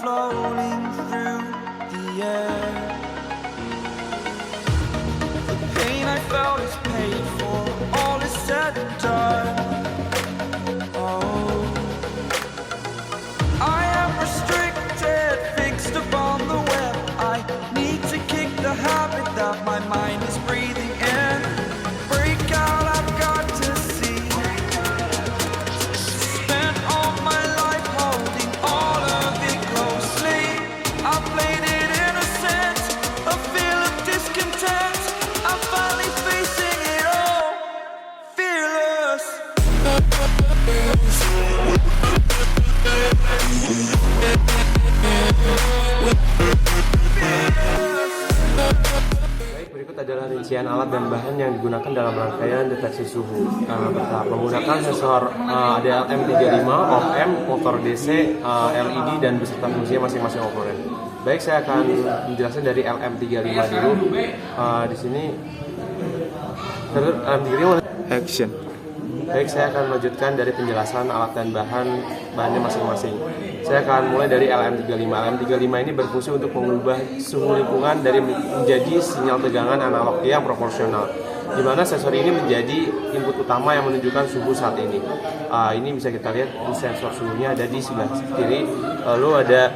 floating through the air. The pain I felt is paid for, all is said and done. Oh, I am restricted, fixed upon the web. I need to kick the habit that my mind is breathing in. Break out, I've got to see. Spent all my life holding all of it closely. I played it innocent, a feel of discontent. I'm finally facing it all, fearless. Baik, berikut adalah rincian alat dan bahan yang digunakan dalam rangkaian deteksi suhu. Bertahap menggunakan sensor ada LM35, OM, motor DC, LED dan beserta fungsinya masing-masing komponen. Baik, saya akan menjelaskan dari LM35 dulu. Di sini LM35 Action. Baik, saya akan melanjutkan dari penjelasan alat dan bahannya masing-masing. Saya akan mulai dari LM35. LM35 ini berfungsi untuk mengubah suhu lingkungan dari menjadi sinyal tegangan analog yang proporsional, di mana sensor ini menjadi input utama yang menunjukkan suhu saat ini. Ini bisa kita lihat di sensor suhunya ada di sebelah kiri. Lalu ada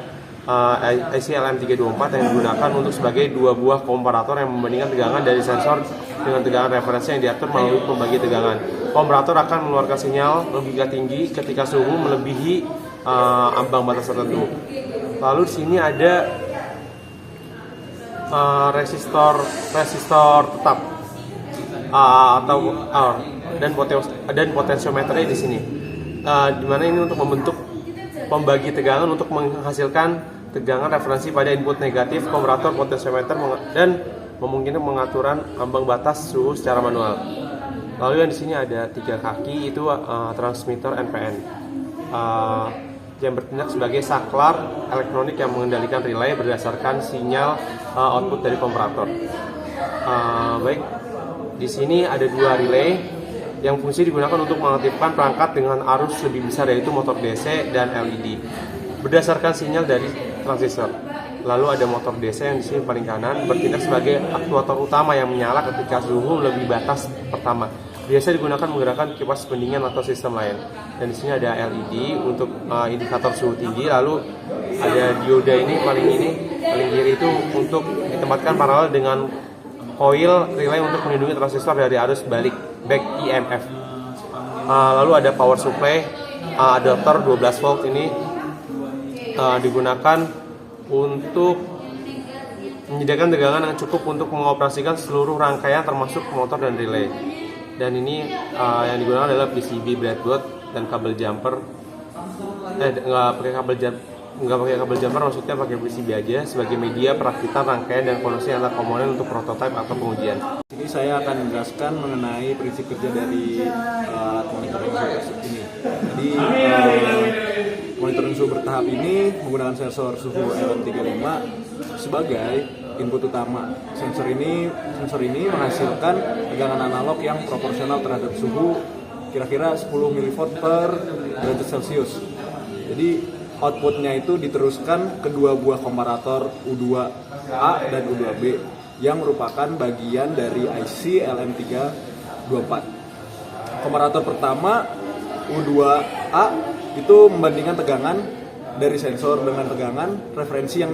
IC LM324 yang digunakan untuk sebagai dua buah komparator yang membandingkan tegangan dari sensor dengan tegangan referensi yang diatur melalui pembagi tegangan. Komparator akan mengeluarkan sinyal logika tinggi ketika suhu melebihi ambang batas tertentu. Lalu di sini ada resistor tetap dan potensiometernya di sini. Di mana ini untuk membentuk pembagi tegangan untuk menghasilkan tegangan referensi pada input negatif komparator potensiometer dan memungkinkan pengaturan ambang batas suhu secara manual. Lalu yang di sini ada 3 kaki, itu transmitter NPN yang bertindak sebagai saklar elektronik yang mengendalikan relay berdasarkan sinyal output dari komparator. Baik, di sini ada 2 relay yang fungsi digunakan untuk mengaktifkan perangkat dengan arus lebih besar, yaitu motor DC dan LED berdasarkan sinyal dari transistor. Lalu ada motor DC yang di sini paling kanan bertindak sebagai aktuator utama yang menyala ketika suhu lebih batas pertama. Biasa digunakan menggerakkan kipas pendingin atau sistem lain. Dan di sini ada LED untuk indikator suhu tinggi. Lalu ada dioda ini paling kiri itu untuk ditempatkan paralel dengan coil relay untuk melindungi transistor dari arus balik back EMF. Lalu ada power supply adapter 12 volt ini digunakan untuk menyediakan tegangan yang cukup untuk mengoperasikan seluruh rangkaian termasuk motor dan relay. Dan ini yang digunakan adalah PCB breadboard dan kabel jumper. Nggak pakai kabel jumper, maksudnya pakai PCB aja sebagai media perakitan rangkaian dan koneksi antar komponen untuk prototipe atau pengujian. Ini saya akan menjelaskan mengenai prinsip kerja dari alat monitoring suhu ini. Jadi monitoring suhu bertahap ini menggunakan sensor suhu LM35 sebagai input utama. Sensor ini menghasilkan tegangan analog yang proporsional terhadap suhu kira-kira 10 mV per derajat Celcius. Jadi outputnya itu diteruskan ke 2 buah komparator U2A dan U2B yang merupakan bagian dari IC LM324. Komparator pertama U2A itu membandingkan tegangan dari sensor dengan tegangan referensi yang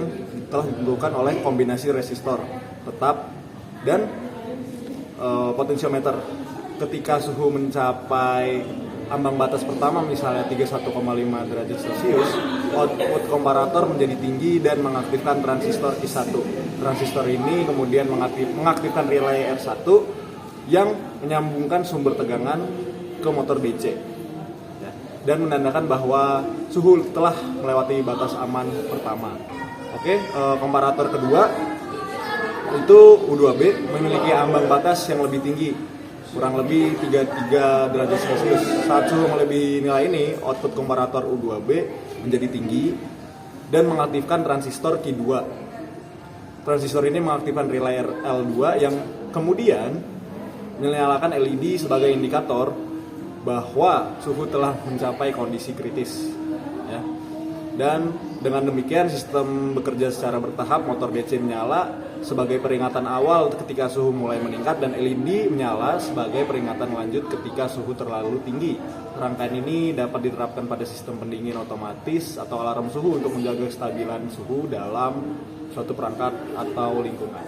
telah ditentukan oleh kombinasi resistor tetap dan potensiometer. Ketika suhu mencapai ambang batas pertama, misalnya 31,5 derajat Celcius, output komparator menjadi tinggi dan mengaktifkan transistor I1. Transistor ini kemudian mengaktifkan relay R1 yang menyambungkan sumber tegangan ke motor DC dan menandakan bahwa suhu telah melewati batas aman pertama. Komparator kedua itu U2B memiliki ambang batas yang lebih tinggi, kurang lebih 33 derajat Celcius. Saat suhu melebihi nilai ini, output komparator U2B menjadi tinggi dan mengaktifkan transistor Q2. Transistor ini mengaktifkan relay L2 yang kemudian menyalakan LED sebagai indikator bahwa suhu telah mencapai kondisi kritis. Dan Dengan demikian sistem bekerja secara bertahap, motor DC menyala sebagai peringatan awal ketika suhu mulai meningkat dan LED menyala sebagai peringatan lanjut ketika suhu terlalu tinggi. Rangkaian ini dapat diterapkan pada sistem pendingin otomatis atau alarm suhu untuk menjaga kestabilan suhu dalam suatu perangkat atau lingkungan.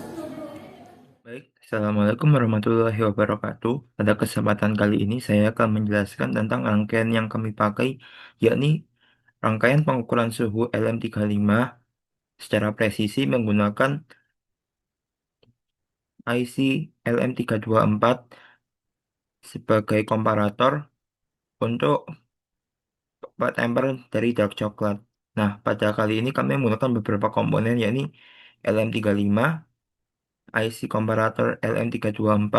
Baik, Assalamualaikum warahmatullahi wabarakatuh. Pada kesempatan kali ini saya akan menjelaskan tentang rangkaian yang kami pakai, yakni rangkaian pengukuran suhu LM35 secara presisi menggunakan IC LM324 sebagai komparator untuk bak temper dari dark coklat. Nah, pada kali ini kami menggunakan beberapa komponen, yakni LM35, IC komparator LM324,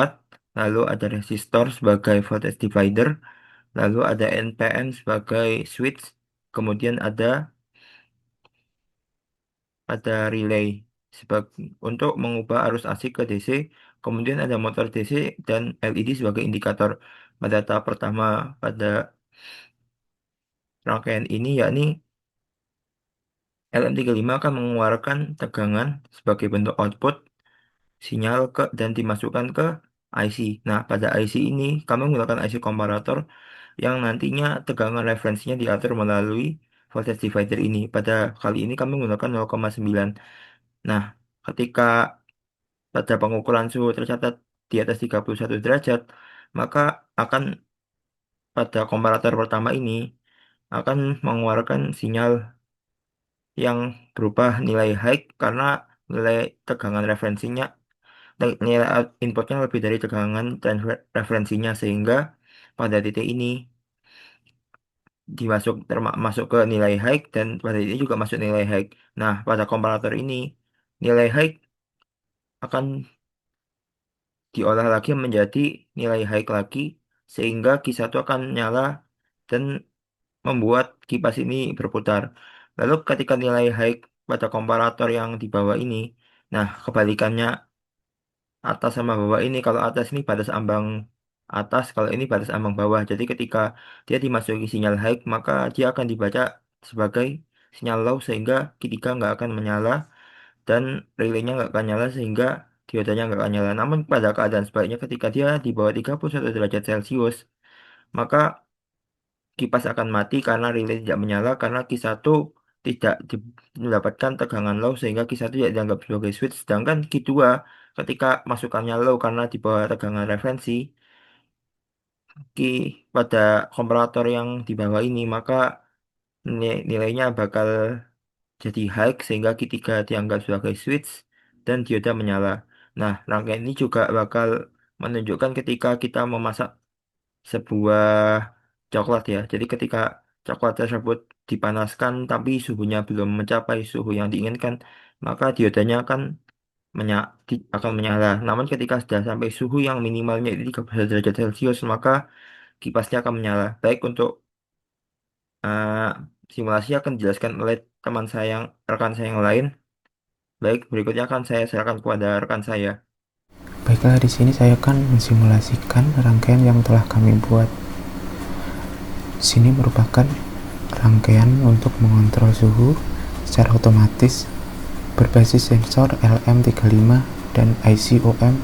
lalu ada resistor sebagai voltage divider, lalu ada NPN sebagai switch, kemudian ada relay untuk mengubah arus AC ke DC, kemudian ada motor DC dan LED sebagai indikator. Pada tahap pertama pada rangkaian ini, yakni LM35 akan mengeluarkan tegangan sebagai bentuk output sinyal dan dimasukkan ke IC. Nah, pada IC ini kami menggunakan IC komparator yang nantinya tegangan referensinya diatur melalui voltage divider ini. Pada kali ini kami menggunakan 0,9. Nah, ketika pada pengukuran suhu tercatat di atas 31 derajat, maka akan pada komparator pertama ini akan mengeluarkan sinyal yang berubah nilai high karena nilai tegangan referensinya, nilai inputnya lebih dari tegangan dan referensinya, sehingga pada titik ini masuk ke nilai high dan pada titik ini juga masuk nilai high. Nah, pada komparator ini nilai high akan diolah lagi menjadi nilai high lagi, sehingga Q1 akan nyala dan membuat kipas ini berputar. Lalu ketika nilai high pada komparator yang di bawah ini, nah kebalikannya atas sama bawah ini, kalau atas ini batas ambang atas, kalau ini batas ambang bawah. Jadi ketika dia dimasuki sinyal high, maka dia akan dibaca sebagai sinyal low, sehingga Q3 nggak akan menyala dan relaynya nggak akan nyala, sehingga diodanya nggak akan nyala. Namun pada keadaan sebaliknya, ketika dia di bawah 31 derajat Celcius, maka kipas akan mati karena relay tidak menyala, karena Q1 tidak mendapatkan tegangan low, sehingga Q1 tidak dianggap sebagai switch. Sedangkan Q2 ketika masukannya low karena di bawah tegangan referensi pada komparator yang di bawah ini, maka nilainya bakal jadi high, sehingga Q3 dianggap sebagai switch dan dioda menyala. Nah, rangkaian ini juga bakal menunjukkan ketika kita memasak sebuah coklat ya. Jadi ketika coklat tersebut dipanaskan tapi suhunya belum mencapai suhu yang diinginkan, maka diodanya akan menyala. Namun ketika sudah sampai suhu yang minimalnya itu 31 derajat Celcius, maka kipasnya akan menyala. Baik, untuk uh, simulasi akan dijelaskan oleh rekan saya yang lain. Baik, berikutnya akan saya serahkan kepada rekan saya. Baiklah, di sini saya akan mensimulasikan rangkaian yang telah kami buat. Sini merupakan rangkaian untuk mengontrol suhu secara otomatis berbasis sensor LM35 dan IC OM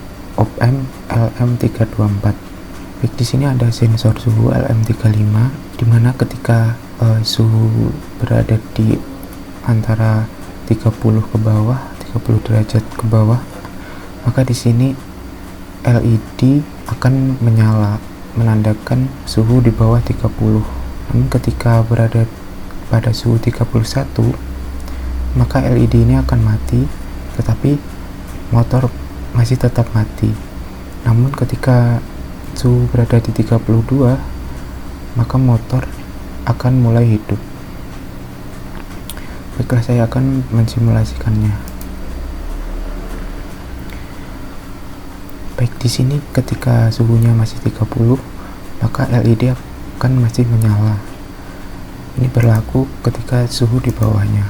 LM324. Baik, di sini ada sensor suhu LM35, di mana ketika suhu berada di antara 30 ke bawah, 30 derajat ke bawah, maka di sini LED akan menyala menandakan suhu di bawah 30. Namun ketika berada pada suhu 31, maka LED ini akan mati, tetapi motor masih tetap mati. Namun ketika suhu berada di 32, maka motor akan mulai hidup. Baiklah, saya akan mensimulasikannya. Baik, di sini ketika suhunya masih 30, maka LED akan masih menyala. Ini berlaku ketika suhu di bawahnya.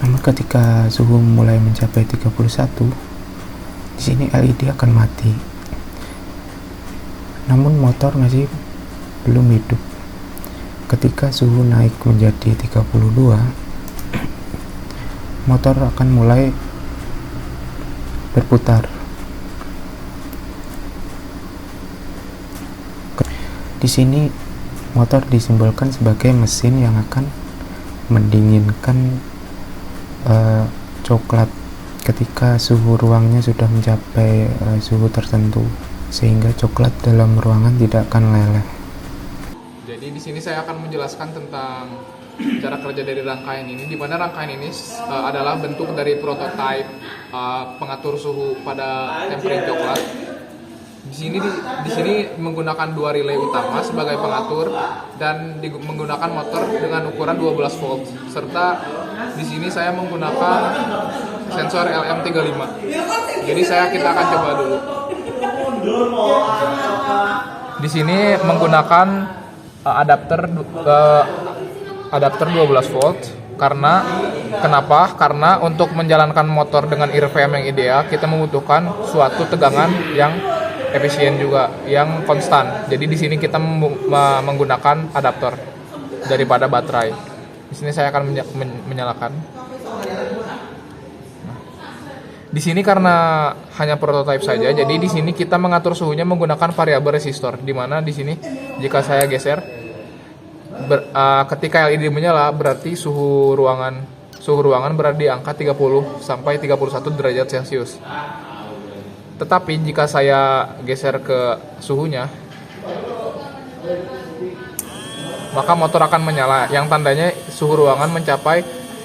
Namun ketika suhu mulai mencapai 31, di sini LED akan mati. Namun motor masih belum hidup. ketika suhu naik menjadi 32, motor akan mulai berputar. Di sini motor disimbolkan sebagai mesin yang akan mendinginkan coklat ketika suhu ruangnya sudah mencapai suhu tertentu, sehingga coklat dalam ruangan tidak akan meleleh. Jadi di sini saya akan menjelaskan tentang cara kerja dari rangkaian ini, di mana rangkaian ini adalah bentuk dari prototipe pengatur suhu pada tempering coklat. Di sini menggunakan 2 relay utama sebagai pengatur dan menggunakan motor dengan ukuran 12 volt, serta di sini saya menggunakan sensor LM35. Jadi kita akan coba dulu. Di sini menggunakan adapter 12 volt. Kenapa? Karena untuk menjalankan motor dengan RPM yang ideal, kita membutuhkan suatu tegangan yang efisien juga, yang konstan. Jadi di sini kita menggunakan adaptor daripada baterai. Di sini saya akan menyalakan. Di sini karena hanya prototipe saja, jadi di sini kita mengatur suhunya menggunakan variabel resistor. Di mana di sini jika saya geser, ketika LED menyala, berarti suhu ruangan berada di angka 30 sampai 31 derajat Celcius. Tetapi jika saya geser ke suhunya, maka motor akan menyala, yang tandanya suhu ruangan mencapai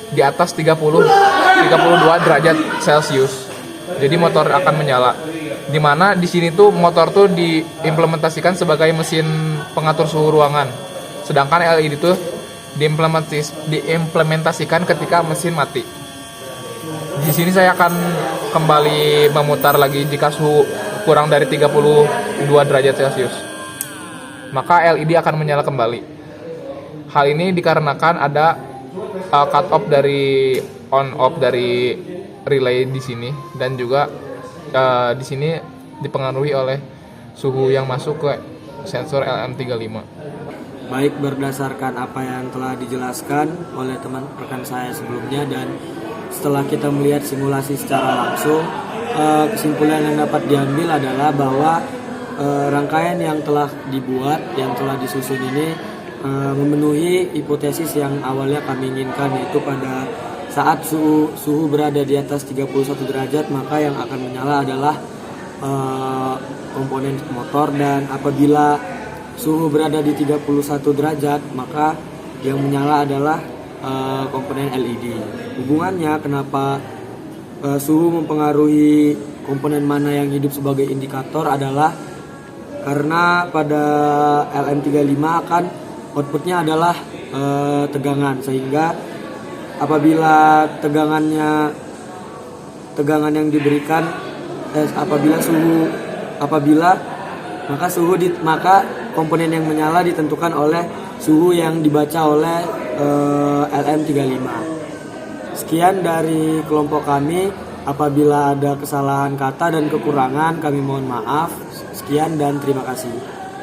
di atas 32 derajat Celcius. Jadi motor akan menyala. Di mana di sini tuh motor tuh diimplementasikan sebagai mesin pengatur suhu ruangan. Sedangkan LED itu diimplementasikan ketika mesin mati. Di sini saya akan kembali memutar lagi jika suhu kurang dari 32 derajat Celcius. Maka LED akan menyala kembali. Hal ini dikarenakan ada cut off dari on off dari relay di sini, dan juga di sini dipengaruhi oleh suhu yang masuk ke sensor LM35. Baik, berdasarkan apa yang telah dijelaskan oleh teman rekan saya sebelumnya dan setelah kita melihat simulasi secara langsung, kesimpulan yang dapat diambil adalah bahwa rangkaian yang telah dibuat, yang telah disusun ini memenuhi hipotesis yang awalnya kami inginkan, yaitu pada saat suhu berada di atas 31 derajat, maka yang akan menyala adalah komponen motor, dan apabila suhu berada di 31 derajat, maka yang menyala adalah komponen LED. Hubungannya kenapa suhu mempengaruhi komponen mana yang hidup sebagai indikator adalah karena pada LM35 akan outputnya adalah tegangan, sehingga apabila tegangan yang diberikan maka komponen yang menyala ditentukan oleh suhu yang dibaca oleh LM35. Sekian dari kelompok kami. Apabila ada kesalahan kata dan kekurangan, kami mohon maaf. Sekian dan terima kasih.